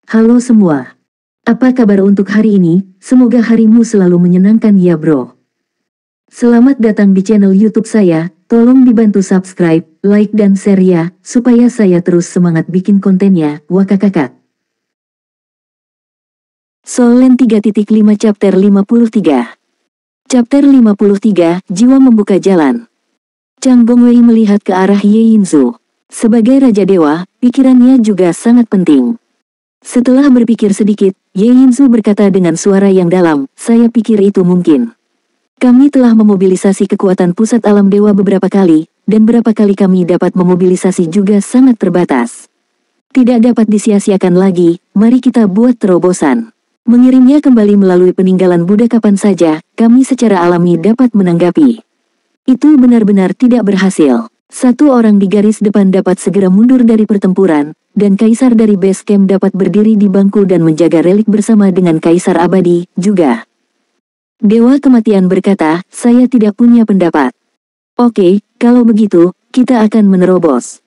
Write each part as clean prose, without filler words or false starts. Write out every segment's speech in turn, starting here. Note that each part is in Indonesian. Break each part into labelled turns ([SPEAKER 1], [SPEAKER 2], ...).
[SPEAKER 1] Halo semua. Apa kabar untuk hari ini? Semoga harimu selalu menyenangkan ya bro. Selamat datang di channel YouTube saya. Tolong dibantu subscribe, like dan share ya, supaya saya terus semangat bikin kontennya. Wakakakak. Solen 3.5 Chapter 53. Chapter 53, Jiwa Membuka Jalan. Chang Bongwei melihat ke arah Ye Yinzu. Sebagai Raja Dewa, pikirannya juga sangat penting. Setelah berpikir sedikit, Ye Yinzu berkata dengan suara yang dalam, saya pikir itu mungkin. Kami telah memobilisasi kekuatan pusat alam dewa beberapa kali, dan berapa kali kami dapat memobilisasi juga sangat terbatas. Tidak dapat disia-siakan lagi, mari kita buat terobosan. Mengirimnya kembali melalui peninggalan Buddha kapan saja, kami secara alami dapat menanggapi. Itu benar-benar tidak berhasil. Satu orang di garis depan dapat segera mundur dari pertempuran, dan kaisar dari base camp dapat berdiri di bangku dan menjaga relik bersama dengan kaisar abadi, juga. Dewa Kematian berkata, saya tidak punya pendapat. Oke, kalau begitu, kita akan menerobos.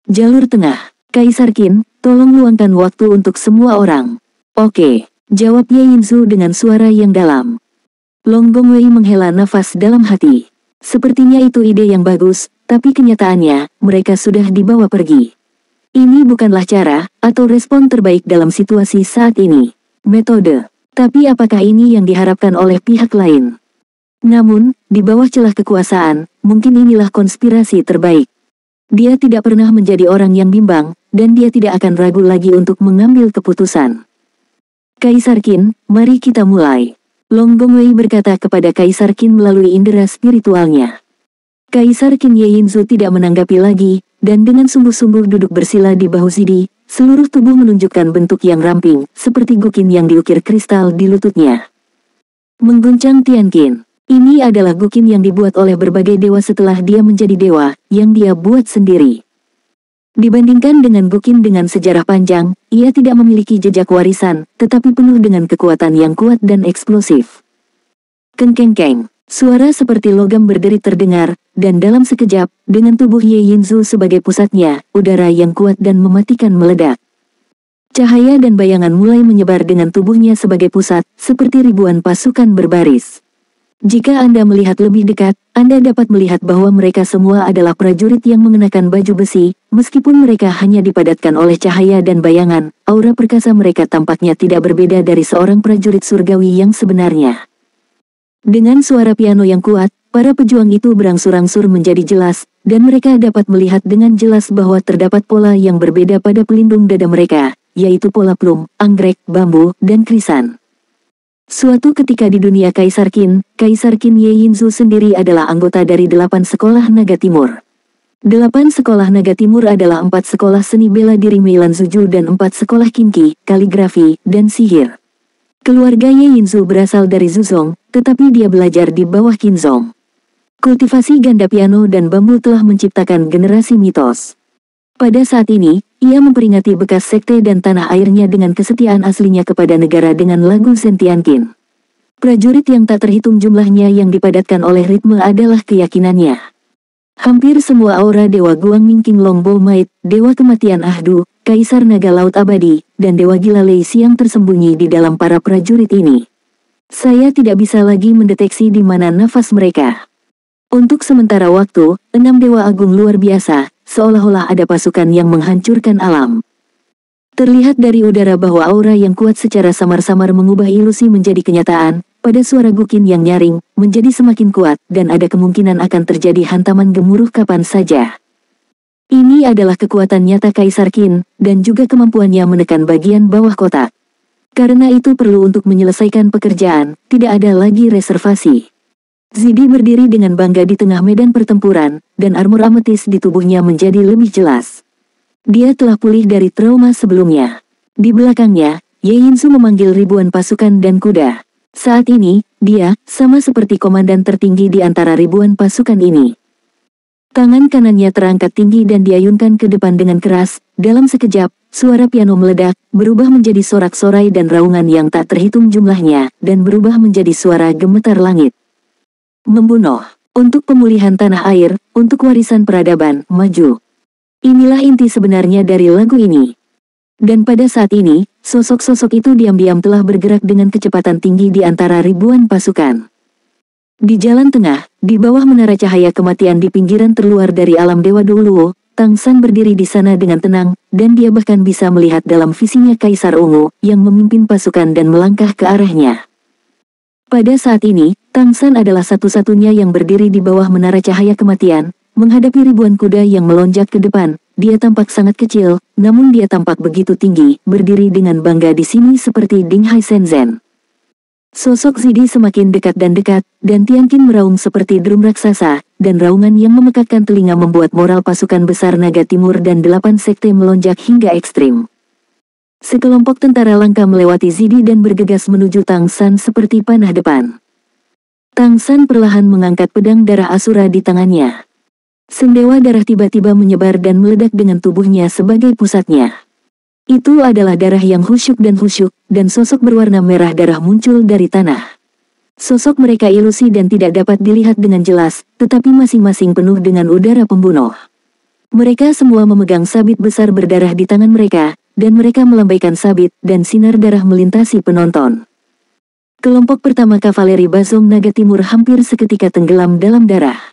[SPEAKER 1] Jalur tengah. Kaisar Qin, tolong luangkan waktu untuk semua orang. Oke, jawab Ye Yinzu dengan suara yang dalam. Long Bongwei menghela nafas dalam hati. Sepertinya itu ide yang bagus, tapi kenyataannya, mereka sudah dibawa pergi. Ini bukanlah cara, atau respon terbaik dalam situasi saat ini. Metode. Tapi apakah ini yang diharapkan oleh pihak lain? Namun, di bawah celah kekuasaan, mungkin inilah konspirasi terbaik. Dia tidak pernah menjadi orang yang bimbang, dan dia tidak akan ragu lagi untuk mengambil keputusan. Kaisar Qin, mari kita mulai. Long Bongwei berkata kepada Kaisar Qin melalui indera spiritualnya. Kaisar Qin Ye Yinzu tidak menanggapi lagi, dan dengan sungguh-sungguh duduk bersila di bahu Zidi, seluruh tubuh menunjukkan bentuk yang ramping, seperti gukin yang diukir kristal di lututnya. Mengguncang Tianqin. Ini adalah gukin yang dibuat oleh berbagai dewa setelah dia menjadi dewa, yang dia buat sendiri. Dibandingkan dengan gukin dengan sejarah panjang, ia tidak memiliki jejak warisan, tetapi penuh dengan kekuatan yang kuat dan eksplosif. Keng-keng-keng. Suara seperti logam berderit terdengar, dan dalam sekejap, dengan tubuh Ye Yinzu sebagai pusatnya, udara yang kuat dan mematikan meledak. Cahaya dan bayangan mulai menyebar dengan tubuhnya sebagai pusat, seperti ribuan pasukan berbaris. Jika Anda melihat lebih dekat, Anda dapat melihat bahwa mereka semua adalah prajurit yang mengenakan baju besi, meskipun mereka hanya dipadatkan oleh cahaya dan bayangan, aura perkasa mereka tampaknya tidak berbeda dari seorang prajurit surgawi yang sebenarnya. Dengan suara piano yang kuat, para pejuang itu berangsur-angsur menjadi jelas, dan mereka dapat melihat dengan jelas bahwa terdapat pola yang berbeda pada pelindung dada mereka, yaitu pola plum, anggrek, bambu, dan krisan. Suatu ketika di dunia Kaisar Qin Ye Yinzu sendiri adalah anggota dari 8 sekolah naga timur. 8 sekolah naga timur adalah 4 sekolah seni bela diri Meilan Zuju dan 4 sekolah kinki, kaligrafi, dan sihir. Keluarga Ye Yinzu berasal dari Zuzong, tetapi dia belajar di bawah Qinzong. Kultivasi ganda piano dan bambu telah menciptakan generasi mitos. Pada saat ini, ia memperingati bekas sekte dan tanah airnya dengan kesetiaan aslinya kepada negara dengan lagu Zentianqin. Prajurit yang tak terhitung jumlahnya yang dipadatkan oleh ritme adalah keyakinannya. Hampir semua aura Dewa Guang Mingking Longbo Mait, Dewa Kematian Ahdu, Kaisar Naga Laut Abadi, dan Dewa Gila Lei Siang tersembunyi di dalam para prajurit ini. Saya tidak bisa lagi mendeteksi di mana nafas mereka. Untuk sementara waktu, 6 Dewa Agung luar biasa, seolah-olah ada pasukan yang menghancurkan alam. Terlihat dari udara bahwa aura yang kuat secara samar-samar mengubah ilusi menjadi kenyataan, pada suara gukin yang nyaring, menjadi semakin kuat, dan ada kemungkinan akan terjadi hantaman gemuruh kapan saja. Ini adalah kekuatan nyata Kaisar Qin, dan juga kemampuannya menekan bagian bawah kotak. Karena itu perlu untuk menyelesaikan pekerjaan, tidak ada lagi reservasi. Zidi berdiri dengan bangga di tengah medan pertempuran, dan armor ametis di tubuhnya menjadi lebih jelas. Dia telah pulih dari trauma sebelumnya. Di belakangnya, Ye Yinzu memanggil ribuan pasukan dan kuda. Saat ini, dia, sama seperti komandan tertinggi di antara ribuan pasukan ini. Tangan kanannya terangkat tinggi dan diayunkan ke depan dengan keras. Dalam sekejap, suara piano meledak, berubah menjadi sorak-sorai dan raungan yang tak terhitung jumlahnya, dan berubah menjadi suara gemetar langit. Membunuh. Untuk pemulihan tanah air, untuk warisan peradaban, maju. Inilah inti sebenarnya dari lagu ini. Dan pada saat ini, sosok-sosok itu diam-diam telah bergerak dengan kecepatan tinggi di antara ribuan pasukan. Di jalan tengah, di bawah menara cahaya kematian di pinggiran terluar dari alam Dewa Douluo, Tang San berdiri di sana dengan tenang, dan dia bahkan bisa melihat dalam visinya Kaisar Ungu, yang memimpin pasukan dan melangkah ke arahnya. Pada saat ini, Tang San adalah satu-satunya yang berdiri di bawah menara cahaya kematian, menghadapi ribuan kuda yang melonjak ke depan. Dia tampak sangat kecil, namun dia tampak begitu tinggi, berdiri dengan bangga di sini seperti Ding Hai Shenzhen. Sosok Zidi semakin dekat, dan Tian Qin meraung seperti drum raksasa, dan raungan yang memekakkan telinga membuat moral pasukan besar Naga Timur dan 8 sekte melonjak hingga ekstrim. Sekelompok tentara langka melewati Zidi dan bergegas menuju Tang San seperti panah depan. Tang San perlahan mengangkat pedang darah Asura di tangannya. Sendewa darah tiba-tiba menyebar dan meledak dengan tubuhnya sebagai pusatnya. Itu adalah darah yang khusyuk, dan sosok berwarna merah darah muncul dari tanah. Sosok mereka ilusi dan tidak dapat dilihat dengan jelas, tetapi masing-masing penuh dengan udara pembunuh. Mereka semua memegang sabit besar berdarah di tangan mereka, dan mereka melambaikan sabit, dan sinar darah melintasi penonton. Kelompok pertama kavaleri Bazong Naga Timur hampir seketika tenggelam dalam darah.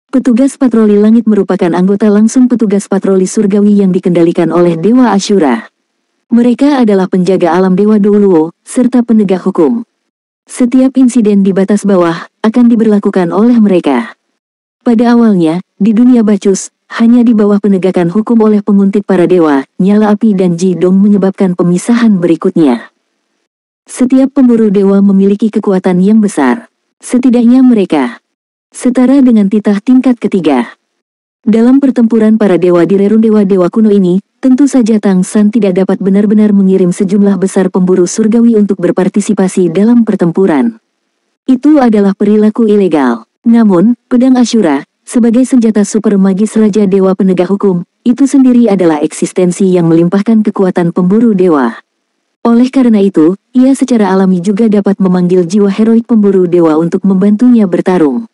[SPEAKER 1] Petugas patroli langit merupakan anggota langsung petugas patroli surgawi yang dikendalikan oleh Dewa Asyura. Mereka adalah penjaga alam Dewa Douluo, serta penegak hukum. Setiap insiden di batas bawah, akan diberlakukan oleh mereka. Pada awalnya, di dunia Bacchus, hanya di bawah penegakan hukum oleh penguntit para dewa, nyala api dan Jidong menyebabkan pemisahan berikutnya. Setiap pemburu dewa memiliki kekuatan yang besar. Setidaknya mereka setara dengan titah tingkat ketiga. Dalam pertempuran para dewa di rerun dewa-dewa kuno ini, tentu saja Tang San tidak dapat benar-benar mengirim sejumlah besar pemburu surgawi untuk berpartisipasi dalam pertempuran. Itu adalah perilaku ilegal. Namun, pedang Asyura, sebagai senjata super magis Raja Dewa Penegak Hukum, itu sendiri adalah eksistensi yang melimpahkan kekuatan pemburu dewa. Oleh karena itu, ia secara alami juga dapat memanggil jiwa heroik pemburu dewa untuk membantunya bertarung.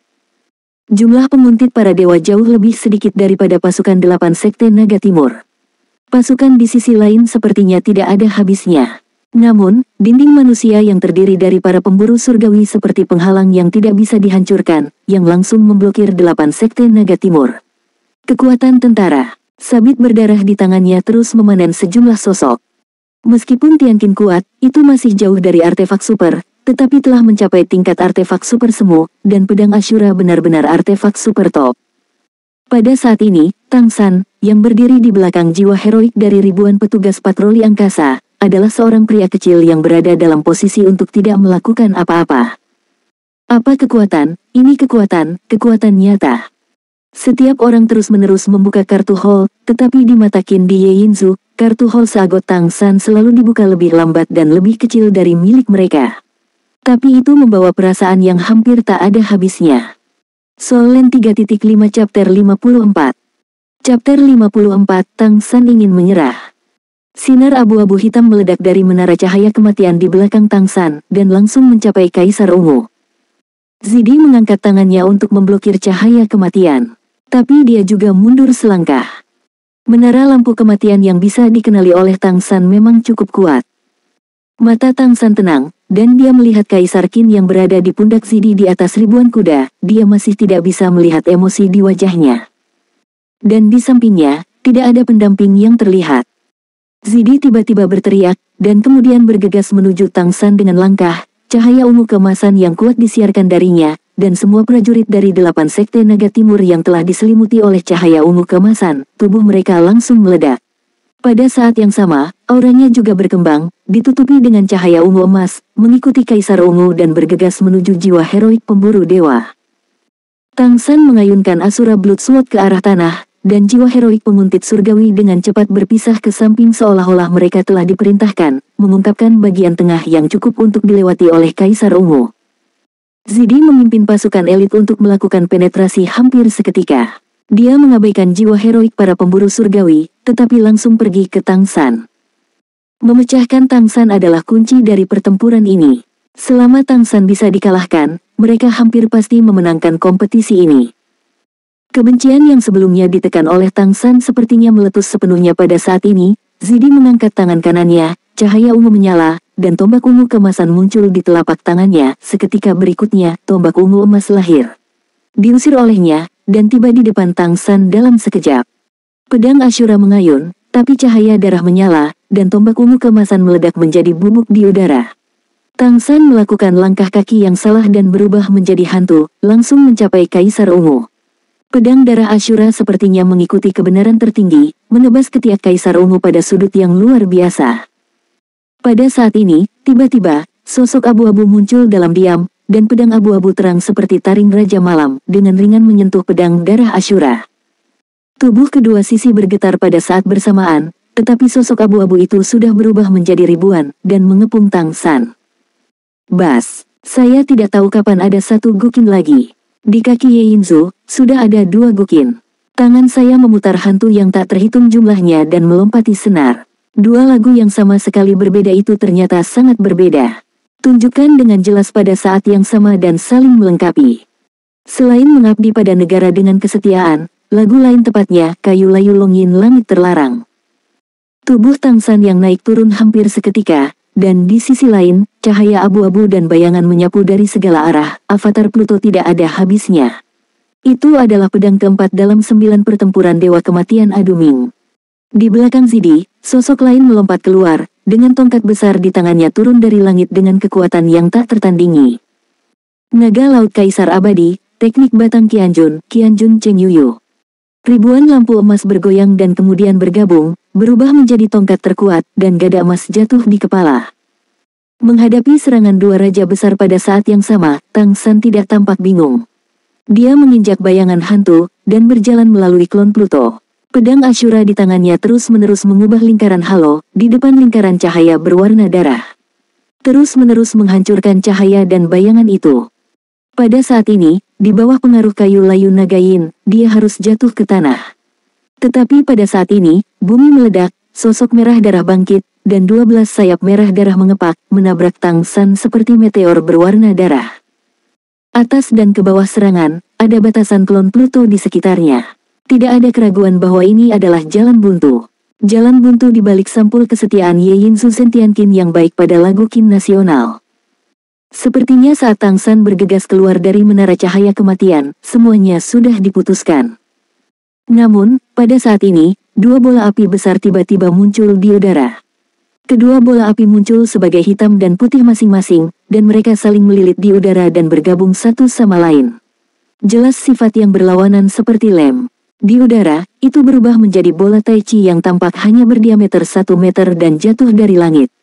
[SPEAKER 1] Jumlah penguntit para dewa jauh lebih sedikit daripada pasukan 8 sekte Naga Timur. Pasukan di sisi lain sepertinya tidak ada habisnya. Namun, dinding manusia yang terdiri dari para pemburu surgawi seperti penghalang yang tidak bisa dihancurkan, yang langsung memblokir 8 sekte Naga Timur. Kekuatan tentara, sabit berdarah di tangannya terus memanen sejumlah sosok. Meskipun Tian Qin kuat, itu masih jauh dari artefak super, tetapi telah mencapai tingkat artefak super semu, dan pedang Asyura benar-benar artefak super top. Pada saat ini, Tang San, yang berdiri di belakang jiwa heroik dari ribuan petugas patroli angkasa, adalah seorang pria kecil yang berada dalam posisi untuk tidak melakukan apa-apa. Apa kekuatan? Ini kekuatan nyata. Setiap orang terus-menerus membuka kartu hall, tetapi di mata Qin Di Yeinzu, kartu hall seagot Tang San selalu dibuka lebih lambat dan lebih kecil dari milik mereka. Tapi itu membawa perasaan yang hampir tak ada habisnya. Solen 3.5 Chapter 54. Chapter 54 Tang San ingin menyerah. Sinar abu-abu hitam meledak dari menara cahaya kematian di belakang Tang San, dan langsung mencapai Kaisar Ungu. Zidi mengangkat tangannya untuk memblokir cahaya kematian. Tapi dia juga mundur selangkah. Menara lampu kematian yang bisa dikenali oleh Tang San memang cukup kuat. Mata Tang San tenang, dan dia melihat Kaisar Qin yang berada di pundak Zidi di atas ribuan kuda. Dia masih tidak bisa melihat emosi di wajahnya. Dan di sampingnya, tidak ada pendamping yang terlihat. Zidi tiba-tiba berteriak, dan kemudian bergegas menuju Tang San dengan langkah, cahaya ungu keemasan yang kuat disiarkan darinya, dan semua prajurit dari 8 sekte Naga Timur yang telah diselimuti oleh cahaya ungu keemasan, tubuh mereka langsung meledak. Pada saat yang sama, auranya juga berkembang, ditutupi dengan cahaya ungu emas, mengikuti Kaisar Ungu dan bergegas menuju jiwa heroik pemburu dewa. Tang San mengayunkan Asura Blood Sword ke arah tanah, dan jiwa heroik penguntit surgawi dengan cepat berpisah ke samping seolah-olah mereka telah diperintahkan, mengungkapkan bagian tengah yang cukup untuk dilewati oleh Kaisar Ungu. Zidi memimpin pasukan elit untuk melakukan penetrasi hampir seketika. Dia mengabaikan jiwa heroik para pemburu surgawi, tetapi langsung pergi ke Tang San. Memecahkan Tang San adalah kunci dari pertempuran ini. Selama Tang San bisa dikalahkan, mereka hampir pasti memenangkan kompetisi ini. Kebencian yang sebelumnya ditekan oleh Tang San sepertinya meletus sepenuhnya pada saat ini. Zidi mengangkat tangan kanannya, cahaya ungu menyala, dan tombak ungu kemasan muncul di telapak tangannya. Seketika berikutnya, tombak ungu emas lahir. Diusir olehnya, dan tiba di depan Tang San dalam sekejap. Pedang Ashura mengayun, tapi cahaya darah menyala, dan tombak ungu kemasan meledak menjadi bubuk di udara. Tang San melakukan langkah kaki yang salah dan berubah menjadi hantu, langsung mencapai Kaisar Ungu. Pedang darah Ashura sepertinya mengikuti kebenaran tertinggi, menebas ketiak Kaisar Ungu pada sudut yang luar biasa. Pada saat ini, tiba-tiba, sosok abu-abu muncul dalam diam, dan pedang abu-abu terang seperti taring Raja Malam, dengan ringan menyentuh pedang darah Ashura. Tubuh kedua sisi bergetar pada saat bersamaan, tetapi sosok abu-abu itu sudah berubah menjadi ribuan, dan mengepung Tang San. Bas, saya tidak tahu kapan ada satu Guqin lagi. Di kaki Ye Yinzu, sudah ada 2 Guqin. Tangan saya memutar hantu yang tak terhitung jumlahnya dan melompati senar. 2 lagu yang sama sekali berbeda itu ternyata sangat berbeda. Tunjukkan dengan jelas pada saat yang sama dan saling melengkapi. Selain mengabdi pada negara dengan kesetiaan, lagu lain tepatnya, Kayu Layu Longyin Langit Terlarang. Tubuh Tang San yang naik turun hampir seketika, dan di sisi lain, cahaya abu-abu dan bayangan menyapu dari segala arah. Avatar Pluto tidak ada habisnya. Itu adalah pedang keempat dalam 9 pertempuran Dewa Kematian Aduming. Di belakang Zidi, sosok lain melompat keluar, dengan tongkat besar di tangannya turun dari langit dengan kekuatan yang tak tertandingi. Naga Laut Kaisar Abadi, teknik batang Qianjun Cheng Yuyu. Ribuan lampu emas bergoyang dan kemudian bergabung, berubah menjadi tongkat terkuat, dan gada emas jatuh di kepala. Menghadapi serangan 2 raja besar pada saat yang sama, Tang San tidak tampak bingung. Dia menginjak bayangan hantu, dan berjalan melalui klon Pluto. Pedang Ashura di tangannya terus-menerus mengubah lingkaran halo, di depan lingkaran cahaya berwarna darah. Terus-menerus menghancurkan cahaya dan bayangan itu. Pada saat ini, di bawah pengaruh kayu layu naga Yin, dia harus jatuh ke tanah. Tetapi pada saat ini, bumi meledak, sosok merah darah bangkit, dan 12 sayap merah darah mengepak, menabrak Tang San seperti meteor berwarna darah. Atas dan ke bawah serangan, ada batasan klon Pluto di sekitarnya. Tidak ada keraguan bahwa ini adalah jalan buntu. Jalan buntu di balik sampul kesetiaan Ye Yinzu Sentiankin yang baik pada lagu Qin nasional. Sepertinya saat Tang San bergegas keluar dari menara cahaya kematian, semuanya sudah diputuskan. Namun, pada saat ini, 2 bola api besar tiba-tiba muncul di udara. Kedua bola api muncul sebagai hitam dan putih masing-masing, dan mereka saling melilit di udara dan bergabung satu sama lain. Jelas sifat yang berlawanan seperti lem. Di udara, itu berubah menjadi bola tai chi yang tampak hanya berdiameter 1 meter dan jatuh dari langit.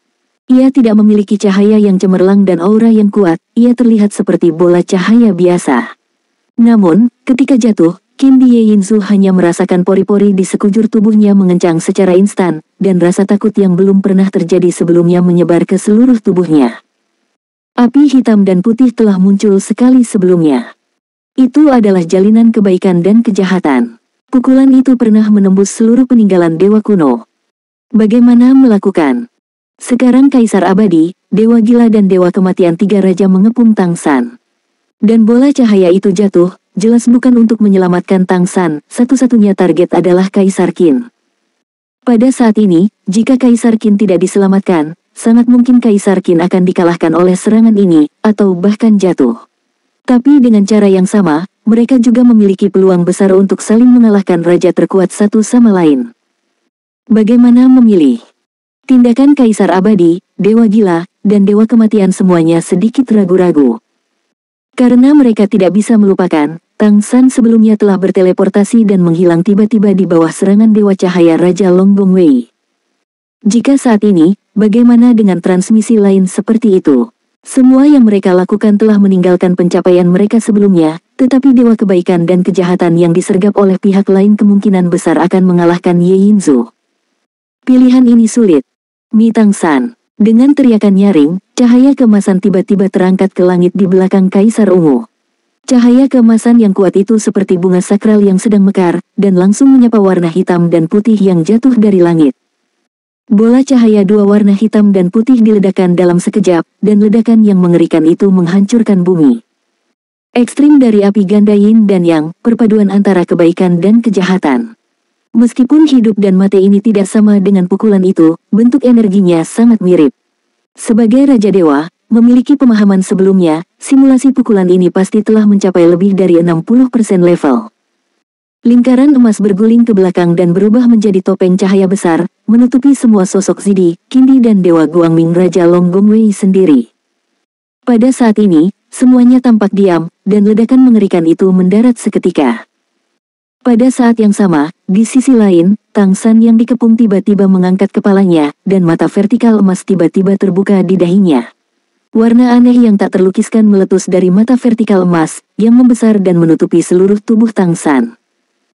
[SPEAKER 1] Ia tidak memiliki cahaya yang cemerlang dan aura yang kuat, ia terlihat seperti bola cahaya biasa. Namun, ketika jatuh, Qin Ye Yinzu hanya merasakan pori-pori di sekujur tubuhnya mengencang secara instan, dan rasa takut yang belum pernah terjadi sebelumnya menyebar ke seluruh tubuhnya. Api hitam dan putih telah muncul sekali sebelumnya. Itu adalah jalinan kebaikan dan kejahatan. Pukulan itu pernah menembus seluruh peninggalan dewa kuno. Bagaimana melakukan? Sekarang Kaisar Abadi, Dewa Gila dan Dewa Kematian 3 Raja mengepung Tang San. Dan bola cahaya itu jatuh, jelas bukan untuk menyelamatkan Tang San, satu-satunya target adalah Kaisar Qin. Pada saat ini, jika Kaisar Qin tidak diselamatkan, sangat mungkin Kaisar Qin akan dikalahkan oleh serangan ini, atau bahkan jatuh. Tapi dengan cara yang sama, mereka juga memiliki peluang besar untuk saling mengalahkan raja terkuat satu sama lain. Bagaimana memilih? Tindakan Kaisar Abadi, Dewa Gila, dan Dewa Kematian semuanya sedikit ragu-ragu. Karena mereka tidak bisa melupakan, Tang San sebelumnya telah berteleportasi dan menghilang tiba-tiba di bawah serangan Dewa Cahaya Raja Longbong Wei. Jika saat ini, bagaimana dengan transmisi lain seperti itu? Semua yang mereka lakukan telah meninggalkan pencapaian mereka sebelumnya, tetapi Dewa Kebaikan dan Kejahatan yang disergap oleh pihak lain kemungkinan besar akan mengalahkan Ye Yinzu. Pilihan ini sulit. Mi Tang San. Dengan teriakan nyaring, cahaya keemasan tiba-tiba terangkat ke langit di belakang Kaisar Ungu. Cahaya keemasan yang kuat itu seperti bunga sakral yang sedang mekar, dan langsung menyapa warna hitam dan putih yang jatuh dari langit. Bola cahaya 2 warna hitam dan putih diledakkan dalam sekejap, dan ledakan yang mengerikan itu menghancurkan bumi. Ekstrim dari api ganda yin dan yang, perpaduan antara kebaikan dan kejahatan. Meskipun hidup dan mati ini tidak sama dengan pukulan itu, bentuk energinya sangat mirip. Sebagai Raja Dewa, memiliki pemahaman sebelumnya, simulasi pukulan ini pasti telah mencapai lebih dari 60% level. Lingkaran emas berguling ke belakang dan berubah menjadi topeng cahaya besar, menutupi semua sosok Zidi, Qingdi dan Dewa Guangming Raja Long Gongwei sendiri. Pada saat ini, semuanya tampak diam, dan ledakan mengerikan itu mendarat seketika. Pada saat yang sama, di sisi lain, Tang San yang dikepung tiba-tiba mengangkat kepalanya, dan mata vertikal emas tiba-tiba terbuka di dahinya. Warna aneh yang tak terlukiskan meletus dari mata vertikal emas, yang membesar dan menutupi seluruh tubuh Tang San.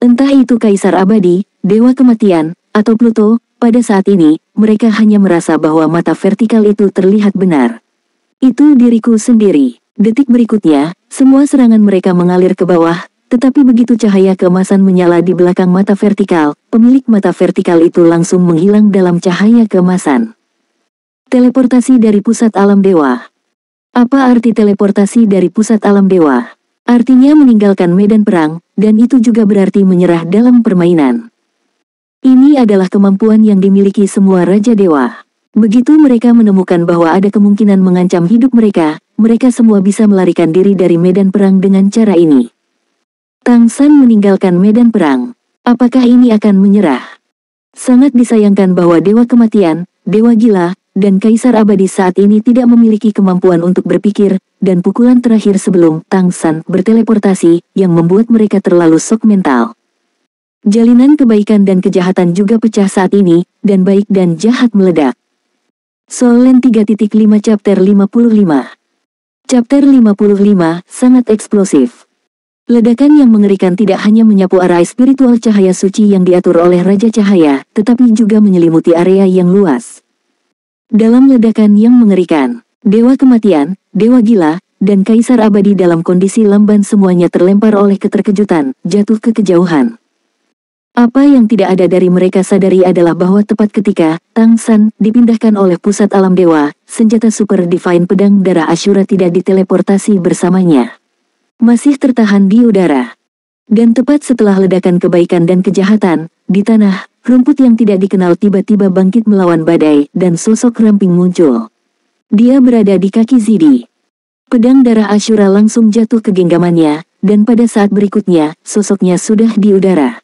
[SPEAKER 1] Entah itu Kaisar Abadi, Dewa Kematian, atau Pluto, pada saat ini, mereka hanya merasa bahwa mata vertikal itu terlihat benar. Itu diriku sendiri. Detik berikutnya, semua serangan mereka mengalir ke bawah, tetapi begitu cahaya keemasan menyala di belakang mata vertikal, pemilik mata vertikal itu langsung menghilang dalam cahaya keemasan. Teleportasi dari pusat alam dewa. Apa arti teleportasi dari pusat alam dewa? Artinya meninggalkan medan perang, dan itu juga berarti menyerah dalam permainan. Ini adalah kemampuan yang dimiliki semua Raja Dewa. Begitu mereka menemukan bahwa ada kemungkinan mengancam hidup mereka, mereka semua bisa melarikan diri dari medan perang dengan cara ini. Tang San meninggalkan medan perang. Apakah ini akan menyerah? Sangat disayangkan bahwa Dewa Kematian, Dewa Gila, dan Kaisar Abadi saat ini tidak memiliki kemampuan untuk berpikir, dan pukulan terakhir sebelum Tang San berteleportasi, yang membuat mereka terlalu shock mental. Jalinan kebaikan dan kejahatan juga pecah saat ini, dan baik dan jahat meledak. Soul Land 3.5 Chapter 55. Chapter 55, sangat eksplosif. Ledakan yang mengerikan tidak hanya menyapu area spiritual cahaya suci yang diatur oleh Raja Cahaya, tetapi juga menyelimuti area yang luas. Dalam ledakan yang mengerikan, Dewa Kematian, Dewa Gila, dan Kaisar Abadi dalam kondisi lamban semuanya terlempar oleh keterkejutan, jatuh ke kejauhan. Apa yang tidak ada dari mereka sadari adalah bahwa tepat ketika Tang San dipindahkan oleh pusat alam dewa, senjata Super Divine Pedang Darah Ashura tidak diteleportasi bersamanya. Masih tertahan di udara. Dan tepat setelah ledakan kebaikan dan kejahatan, di tanah, rumput yang tidak dikenal tiba-tiba bangkit melawan badai, dan sosok ramping muncul. Dia berada di kaki Zidi. Pedang darah Ashura langsung jatuh ke genggamannya, dan pada saat berikutnya, sosoknya sudah di udara.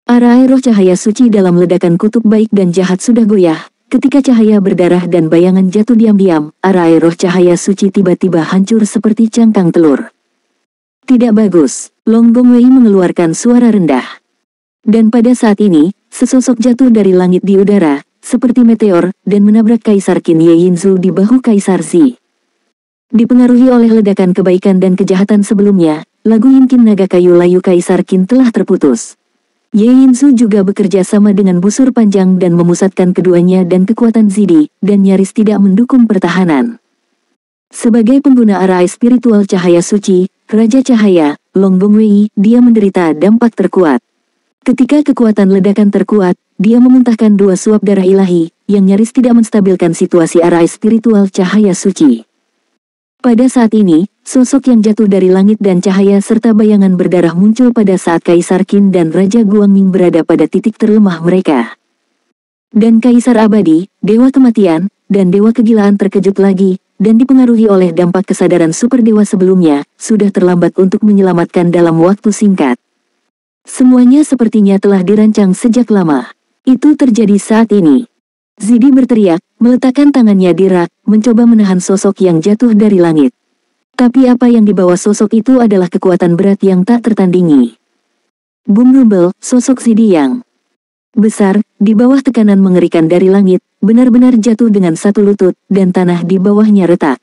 [SPEAKER 1] Arai roh cahaya suci dalam ledakan kutub baik dan jahat sudah goyah. Ketika cahaya berdarah dan bayangan jatuh diam-diam, arai roh cahaya suci tiba-tiba hancur seperti cangkang telur. Tidak bagus, Long Gongwei mengeluarkan suara rendah. Dan pada saat ini, sesosok jatuh dari langit di udara, seperti meteor, dan menabrak Kaisar Qin Ye Yinzu di bahu Kaisar Zi. Dipengaruhi oleh ledakan kebaikan dan kejahatan sebelumnya, lagu Yinkin naga kayu layu Kaisar Qin telah terputus. Ye Yinzu juga bekerja sama dengan busur panjang dan memusatkan keduanya dan kekuatan Zidi, dan nyaris tidak mendukung pertahanan. Sebagai pengguna arai spiritual cahaya suci, Raja Cahaya, Long Gongwei, dia menderita dampak terkuat. Ketika kekuatan ledakan terkuat, dia memuntahkan 2 suap darah ilahi, yang nyaris tidak menstabilkan situasi arai spiritual cahaya suci. Pada saat ini, sosok yang jatuh dari langit dan cahaya serta bayangan berdarah muncul pada saat Kaisar Qin dan Raja Guangming berada pada titik terlemah mereka. Dan Kaisar Abadi, Dewa Kematian, dan Dewa Kegilaan terkejut lagi, dan dipengaruhi oleh dampak kesadaran super dewa sebelumnya, sudah terlambat untuk menyelamatkan dalam waktu singkat. Semuanya sepertinya telah dirancang sejak lama. Itu terjadi saat ini. Zidi berteriak, meletakkan tangannya di rak, mencoba menahan sosok yang jatuh dari langit. Tapi apa yang dibawa sosok itu adalah kekuatan berat yang tak tertandingi. Boom rumble, sosok Zidi yang besar, di bawah tekanan mengerikan dari langit, benar-benar jatuh dengan satu lutut, dan tanah di bawahnya retak.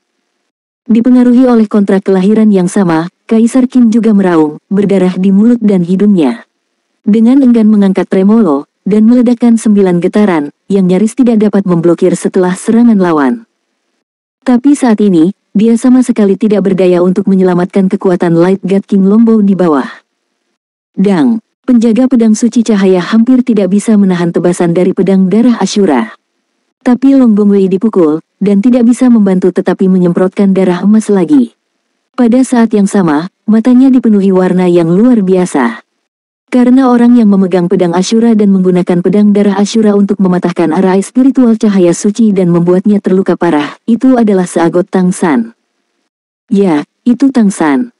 [SPEAKER 1] Dipengaruhi oleh kontrak kelahiran yang sama, Kaisar Qin juga meraung, berdarah di mulut dan hidungnya. Dengan enggan mengangkat tremolo, dan meledakkan 9 getaran, yang nyaris tidak dapat memblokir setelah serangan lawan. Tapi saat ini, dia sama sekali tidak berdaya untuk menyelamatkan kekuatan Light God King Lombo di bawah. Dang! Penjaga pedang suci cahaya hampir tidak bisa menahan tebasan dari pedang darah Ashura. Tapi Long Gongwei dipukul, dan tidak bisa membantu tetapi menyemprotkan darah emas lagi. Pada saat yang sama, matanya dipenuhi warna yang luar biasa. Karena orang yang memegang pedang Ashura dan menggunakan pedang darah Ashura untuk mematahkan arai spiritual cahaya suci dan membuatnya terluka parah, itu adalah seagot Tang San. Ya, itu Tang San.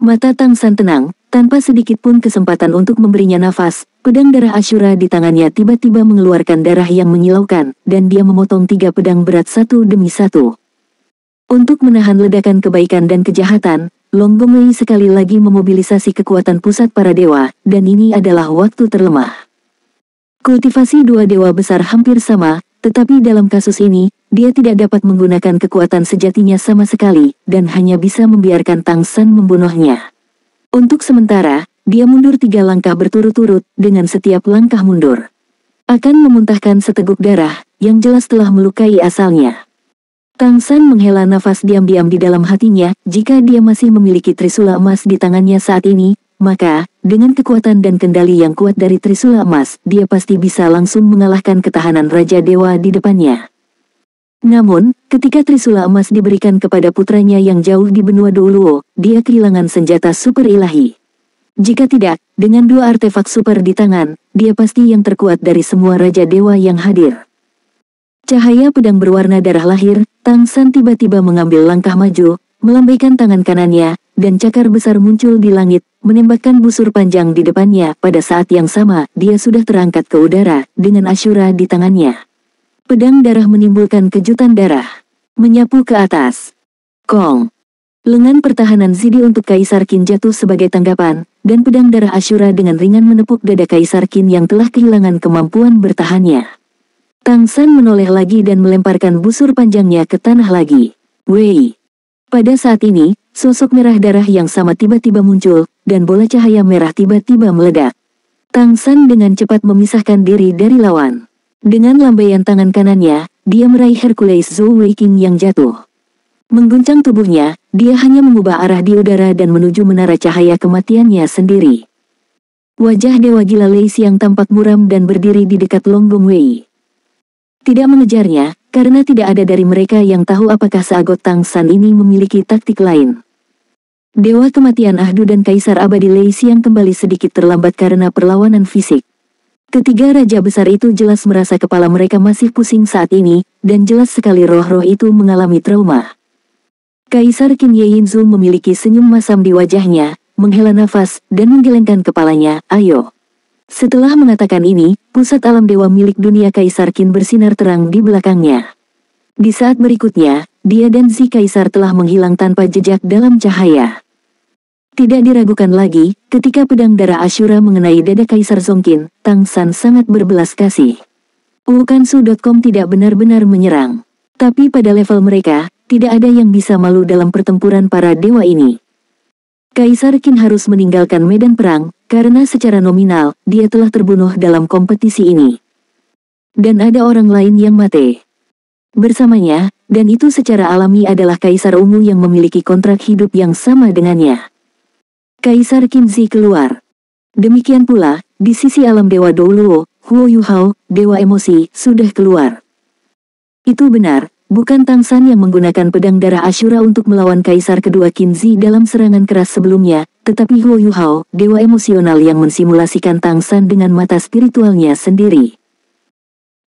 [SPEAKER 1] Mata Tang San tenang, tanpa sedikit pun kesempatan untuk memberinya nafas, pedang darah Ashura di tangannya tiba-tiba mengeluarkan darah yang menyilaukan, dan dia memotong 3 pedang berat satu demi satu. Untuk menahan ledakan kebaikan dan kejahatan, Long Gong Wei sekali lagi memobilisasi kekuatan pusat para dewa, dan ini adalah waktu terlemah. Kultivasi 2 dewa besar hampir sama, tetapi dalam kasus ini, dia tidak dapat menggunakan kekuatan sejatinya sama sekali, dan hanya bisa membiarkan Tang San membunuhnya. Untuk sementara, dia mundur 3 langkah berturut-turut, dengan setiap langkah mundur akan memuntahkan seteguk darah, yang jelas telah melukai asalnya. Tang San menghela nafas diam-diam di dalam hatinya, jika dia masih memiliki trisula emas di tangannya saat ini, maka, dengan kekuatan dan kendali yang kuat dari trisula emas, dia pasti bisa langsung mengalahkan ketahanan Raja Dewa di depannya. Namun, ketika trisula emas diberikan kepada putranya yang jauh di benua Douluo, dia kehilangan senjata super ilahi. Jika tidak, dengan 2 artefak super di tangan, dia pasti yang terkuat dari semua Raja Dewa yang hadir. Cahaya pedang berwarna darah lahir, Tang San tiba-tiba mengambil langkah maju, melambaikan tangan kanannya, dan cakar besar muncul di langit, menembakkan busur panjang di depannya. Pada saat yang sama, dia sudah terangkat ke udara, dengan Ashura di tangannya. Pedang darah menimbulkan kejutan darah. Menyapu ke atas. Kong. Lengan pertahanan Zidi untuk Kaisar Qin jatuh sebagai tanggapan, dan pedang darah Ashura dengan ringan menepuk dada Kaisar Qin yang telah kehilangan kemampuan bertahannya. Tang San menoleh lagi dan melemparkan busur panjangnya ke tanah lagi. Wei. Pada saat ini, sosok merah darah yang sama tiba-tiba muncul, dan bola cahaya merah tiba-tiba meledak. Tang San dengan cepat memisahkan diri dari lawan. Dengan lambaian tangan kanannya, dia meraih Hercules Zhou Wei King yang jatuh. Mengguncang tubuhnya, dia hanya mengubah arah di udara dan menuju menara cahaya kematiannya sendiri. Wajah Dewa Gila Lei Xiang tampak muram dan berdiri di dekat Long Gong Wei. Tidak mengejarnya, karena tidak ada dari mereka yang tahu apakah seagot Tang San ini memiliki taktik lain. Dewa Kematian Ahdu dan Kaisar Abadi Lei Xiang kembali sedikit terlambat karena perlawanan fisik. Ketiga raja besar itu jelas merasa kepala mereka masih pusing saat ini, dan jelas sekali roh-roh itu mengalami trauma. Kaisar Qin Yeinzu memiliki senyum masam di wajahnya, menghela nafas, dan menggelengkan kepalanya. Ayo. Setelah mengatakan ini, pusat alam dewa milik dunia Kaisar Qin bersinar terang di belakangnya. Di saat berikutnya, dia dan si Kaisar telah menghilang tanpa jejak dalam cahaya. Tidak diragukan lagi, ketika pedang darah Ashura mengenai dada Kaisar Zongqin, Tang San sangat berbelas kasih. Wukansu.com tidak benar-benar menyerang. Tapi pada level mereka, tidak ada yang bisa malu dalam pertempuran para dewa ini. Kaisar Qin harus meninggalkan medan perang, karena secara nominal, dia telah terbunuh dalam kompetisi ini. Dan ada orang lain yang mati bersamanya, dan itu secara alami adalah Kaisar Ungu yang memiliki kontrak hidup yang sama dengannya. Kaisar Qin Zi keluar. Demikian pula, di sisi alam Dewa Douluo, Huo Yuhao, Dewa Emosi, sudah keluar. Itu benar. Bukan Tang San yang menggunakan pedang darah Ashura untuk melawan Kaisar kedua Qin Zi dalam serangan keras sebelumnya, tetapi Huo Yuhao, dewa emosional yang mensimulasikan Tang San dengan mata spiritualnya sendiri.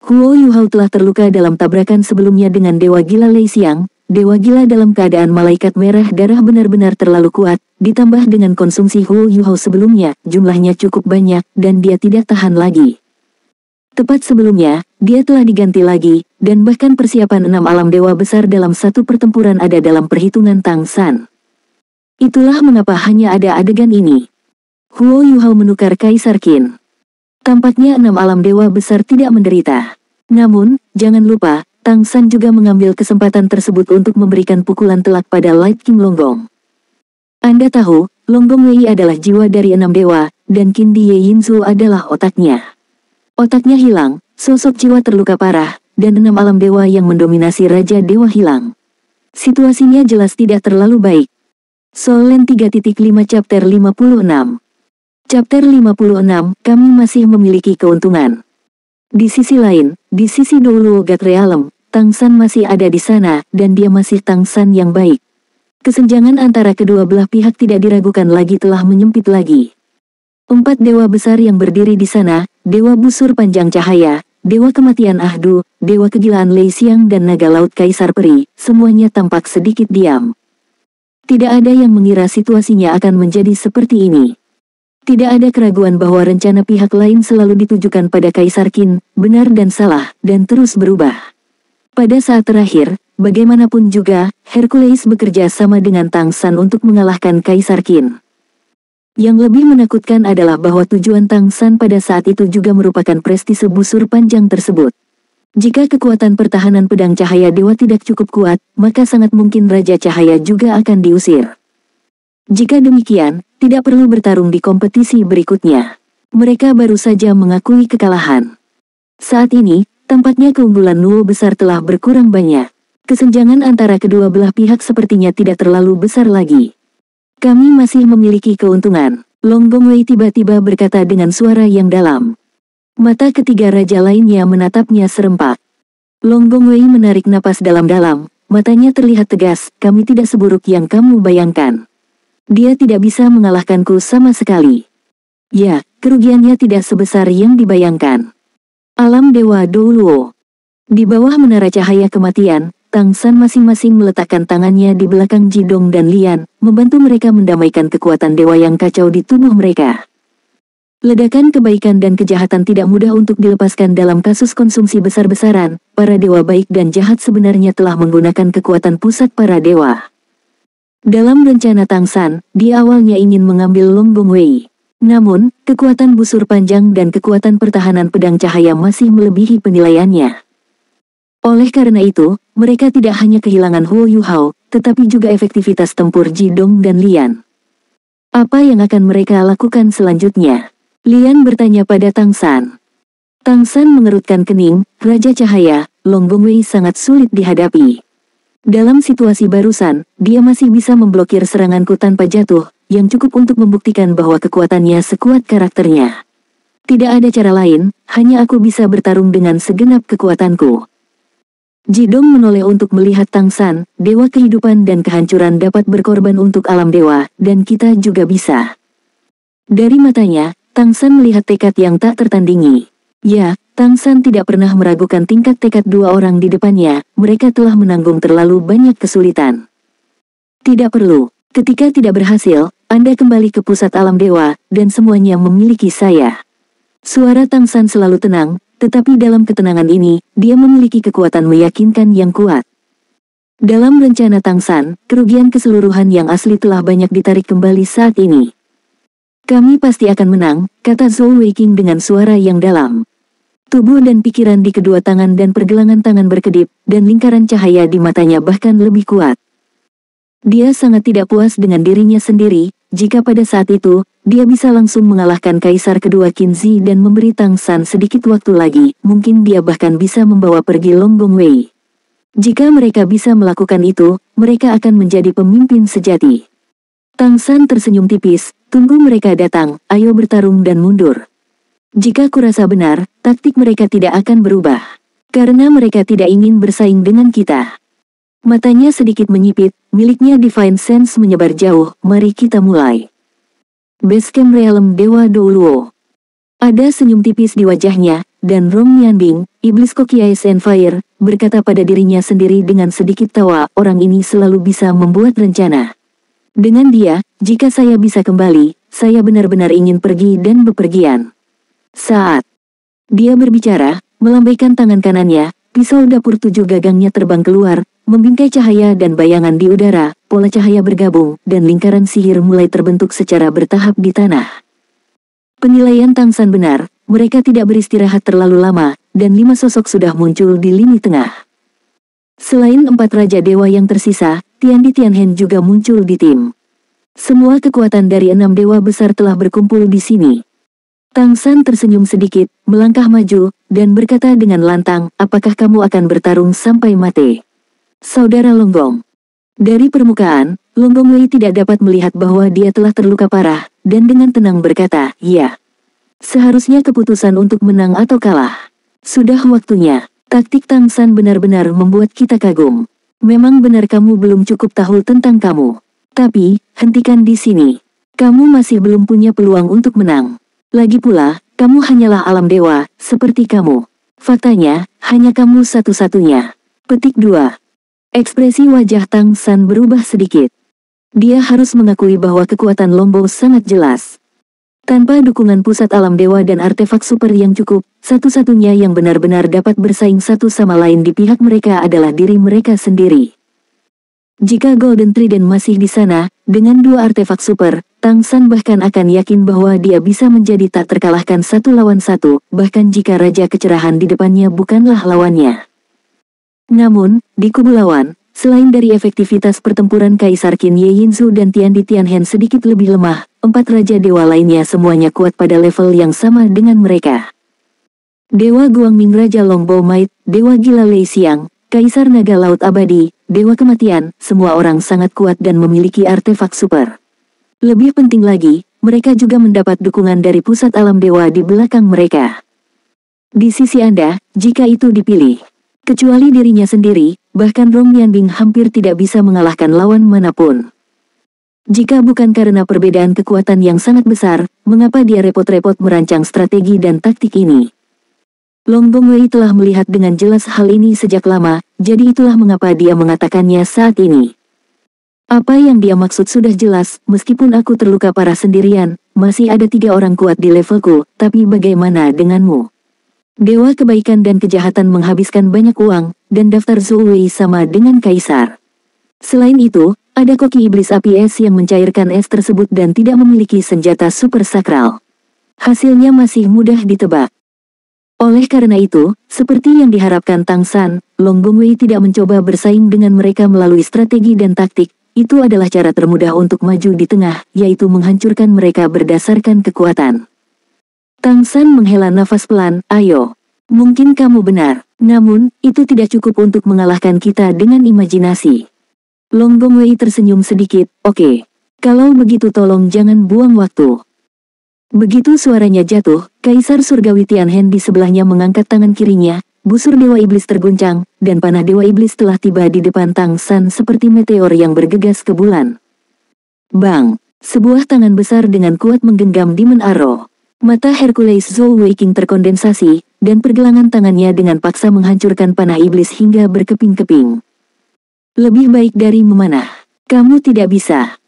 [SPEAKER 1] Huo Yuhao telah terluka dalam tabrakan sebelumnya dengan Dewa Gila Lei Xiang. Dewa Gila dalam keadaan malaikat merah darah benar-benar terlalu kuat, ditambah dengan konsumsi Huo Yuhao sebelumnya, jumlahnya cukup banyak, dan dia tidak tahan lagi. Tepat sebelumnya, dia telah diganti lagi, dan bahkan persiapan 6 alam dewa besar dalam satu pertempuran ada dalam perhitungan Tang San. Itulah mengapa hanya ada adegan ini. Huo Yuhao menukar Kaisar Qin. Tampaknya 6 alam dewa besar tidak menderita. Namun, jangan lupa, Tang San juga mengambil kesempatan tersebut untuk memberikan pukulan telak pada Light King Longgong. Anda tahu, Longgong Wei adalah jiwa dari 6 dewa, dan Qin Di Yeinzu adalah otaknya. Otaknya hilang, sosok jiwa terluka parah, dan 6 alam dewa yang mendominasi Raja Dewa hilang. Situasinya jelas tidak terlalu baik. Solen 3.5 Chapter 56. Chapter 56, kami masih memiliki keuntungan. Di sisi lain, di sisi Douluo God Realm, Tang San masih ada di sana, dan dia masih Tang San yang baik. Kesenjangan antara kedua belah pihak tidak diragukan lagi telah menyempit lagi. Empat dewa besar yang berdiri di sana, Dewa Busur Panjang Cahaya, Dewa Kematian Ahdu, Dewa Kegilaan Lei Siang dan Naga Laut Kaisar Peri, semuanya tampak sedikit diam. Tidak ada yang mengira situasinya akan menjadi seperti ini. Tidak ada keraguan bahwa rencana pihak lain selalu ditujukan pada Kaisar Qin, benar dan salah, dan terus berubah. Pada saat terakhir, bagaimanapun juga, Hercules bekerja sama dengan Tang San untuk mengalahkan Kaisar Qin. Yang lebih menakutkan adalah bahwa tujuan Tang San pada saat itu juga merupakan prestise busur panjang tersebut. Jika kekuatan pertahanan pedang cahaya dewa tidak cukup kuat, maka sangat mungkin Raja Cahaya juga akan diusir. Jika demikian, tidak perlu bertarung di kompetisi berikutnya. Mereka baru saja mengakui kekalahan. Saat ini, tampaknya keunggulan Nuo besar telah berkurang banyak. Kesenjangan antara kedua belah pihak sepertinya tidak terlalu besar lagi. Kami masih memiliki keuntungan, Long Gongwei tiba-tiba berkata dengan suara yang dalam. Mata ketiga raja lainnya menatapnya serempak. Long Gongwei menarik napas dalam-dalam, matanya terlihat tegas, kami tidak seburuk yang kamu bayangkan. Dia tidak bisa mengalahkanku sama sekali. Ya, kerugiannya tidak sebesar yang dibayangkan. Alam Dewa Douluo. Di bawah menara cahaya kematian, Tang San masing-masing meletakkan tangannya di belakang Jidong dan Lian, membantu mereka mendamaikan kekuatan dewa yang kacau di tubuh mereka. Ledakan kebaikan dan kejahatan tidak mudah untuk dilepaskan dalam kasus konsumsi besar-besaran. Para dewa baik dan jahat sebenarnya telah menggunakan kekuatan pusat para dewa. Dalam rencana Tang San, dia awalnya ingin mengambil Long Gongwei. Namun, kekuatan busur panjang dan kekuatan pertahanan pedang cahaya masih melebihi penilaiannya. Oleh karena itu, mereka tidak hanya kehilangan Huo Yuhao, tetapi juga efektivitas tempur Jidong dan Lian. Apa yang akan mereka lakukan selanjutnya? Lian bertanya pada Tang San. Tang San mengerutkan kening, Raja Cahaya, Long Gongwei sangat sulit dihadapi. Dalam situasi barusan, dia masih bisa memblokir seranganku tanpa jatuh, yang cukup untuk membuktikan bahwa kekuatannya sekuat karakternya. Tidak ada cara lain, hanya aku bisa bertarung dengan segenap kekuatanku. Jidong menoleh untuk melihat Tang San, dewa kehidupan dan kehancuran dapat berkorban untuk alam dewa, dan kita juga bisa. Dari matanya, Tang San melihat tekad yang tak tertandingi. Ya, Tang San tidak pernah meragukan tingkat tekad dua orang di depannya, mereka telah menanggung terlalu banyak kesulitan. Tidak perlu, ketika tidak berhasil, Anda kembali ke pusat alam dewa, dan semuanya memiliki saya. Suara Tang San selalu tenang, tetapi dalam ketenangan ini, dia memiliki kekuatan meyakinkan yang kuat. Dalam rencana Tang San, kerugian keseluruhan yang asli telah banyak ditarik kembali saat ini. Kami pasti akan menang, kata Zhou Weiqing dengan suara yang dalam. Tubuh dan pikiran di kedua tangan dan pergelangan tangan berkedip, dan lingkaran cahaya di matanya bahkan lebih kuat. Dia sangat tidak puas dengan dirinya sendiri, jika pada saat itu, dia bisa langsung mengalahkan Kaisar kedua Qinzi dan memberi Tang San sedikit waktu lagi, mungkin dia bahkan bisa membawa pergi Long Gongwei. Jika mereka bisa melakukan itu, mereka akan menjadi pemimpin sejati. Tang San tersenyum tipis, tunggu mereka datang, ayo bertarung dan mundur. Jika kurasa benar, taktik mereka tidak akan berubah. Karena mereka tidak ingin bersaing dengan kita. Matanya sedikit menyipit, miliknya Divine Sense menyebar jauh, mari kita mulai. Basecamp Realm Dewa Douluo. Ada senyum tipis di wajahnya, dan Rong Mianbing, iblis koki Ice and Fire, berkata pada dirinya sendiri dengan sedikit tawa, orang ini selalu bisa membuat rencana. Dengan dia, jika saya bisa kembali, saya benar-benar ingin pergi dan bepergian. Saat dia berbicara, melambaikan tangan kanannya, pisau dapur 7 gagangnya terbang keluar, membingkai cahaya dan bayangan di udara, pola cahaya bergabung, dan lingkaran sihir mulai terbentuk secara bertahap di tanah. Penilaian Tang San benar, mereka tidak beristirahat terlalu lama, dan 5 sosok sudah muncul di lini tengah. Selain 4 Raja Dewa yang tersisa, Tian Di Tianhen juga muncul di tim. Semua kekuatan dari 6 dewa besar telah berkumpul di sini. Tang San tersenyum sedikit, melangkah maju, dan berkata dengan lantang, apakah kamu akan bertarung sampai mati? Saudara Longgong. Dari permukaan, Long Gongwei tidak dapat melihat bahwa dia telah terluka parah, dan dengan tenang berkata, ya. Seharusnya keputusan untuk menang atau kalah. Sudah waktunya. Taktik Tang San benar-benar membuat kita kagum. Memang benar kamu belum cukup tahu tentang kamu. Tapi, hentikan di sini. Kamu masih belum punya peluang untuk menang. Lagi pula, kamu hanyalah alam dewa, seperti kamu. Faktanya, hanya kamu satu-satunya. Petik 2. Ekspresi wajah Tang San berubah sedikit. Dia harus mengakui bahwa kekuatan Longbow sangat jelas. Tanpa dukungan pusat alam dewa dan artefak super yang cukup, satu-satunya yang benar-benar dapat bersaing satu sama lain di pihak mereka adalah diri mereka sendiri. Jika Golden Trident masih di sana, dengan 2 artefak super, Tang San bahkan akan yakin bahwa dia bisa menjadi tak terkalahkan 1 lawan 1, bahkan jika Raja Kecerahan di depannya bukanlah lawannya. Namun, di kubu lawan, selain dari efektivitas pertempuran Kaisar Qin Ye Yinzu dan Tiandi Tianhen sedikit lebih lemah, 4 Raja Dewa lainnya semuanya kuat pada level yang sama dengan mereka. Dewa Guangming Raja Longbow Might, Dewa Gila Lei Xiang, Kaisar Naga Laut Abadi, Dewa Kematian, semua orang sangat kuat dan memiliki artefak super. Lebih penting lagi, mereka juga mendapat dukungan dari pusat alam dewa di belakang mereka. Di sisi Anda, jika itu dipilih, kecuali dirinya sendiri, bahkan Rong Mianbing hampir tidak bisa mengalahkan lawan manapun. Jika bukan karena perbedaan kekuatan yang sangat besar, mengapa dia repot-repot merancang strategi dan taktik ini? Long Bongwei telah melihat dengan jelas hal ini sejak lama, jadi itulah mengapa dia mengatakannya saat ini. Apa yang dia maksud sudah jelas, meskipun aku terluka parah sendirian, masih ada 3 orang kuat di levelku, tapi bagaimana denganmu? Dewa kebaikan dan kejahatan menghabiskan banyak uang, dan daftar Zhou Wei sama dengan Kaisar. Selain itu, ada koki iblis api es yang mencairkan es tersebut dan tidak memiliki senjata super sakral. Hasilnya masih mudah ditebak. Oleh karena itu, seperti yang diharapkan Tang San, Long Bongwei tidak mencoba bersaing dengan mereka melalui strategi dan taktik. Itu adalah cara termudah untuk maju di tengah, yaitu menghancurkan mereka berdasarkan kekuatan. Tang San menghela nafas pelan, ayo. Mungkin kamu benar, namun, itu tidak cukup untuk mengalahkan kita dengan imajinasi. Long Bongwei tersenyum sedikit, oke. Kalau begitu tolong jangan buang waktu. Begitu suaranya jatuh, Kaisar Surgawi Tianhen di sebelahnya mengangkat tangan kirinya, busur Dewa Iblis terguncang, dan panah Dewa Iblis telah tiba di depan Tang San seperti meteor yang bergegas ke bulan. Bang! Sebuah tangan besar dengan kuat menggenggam Demon Arrow. Mata Hercules Zhou Weiqing terkondensasi, dan pergelangan tangannya dengan paksa menghancurkan panah iblis hingga berkeping-keping. Lebih baik dari memanah. Kamu tidak bisa.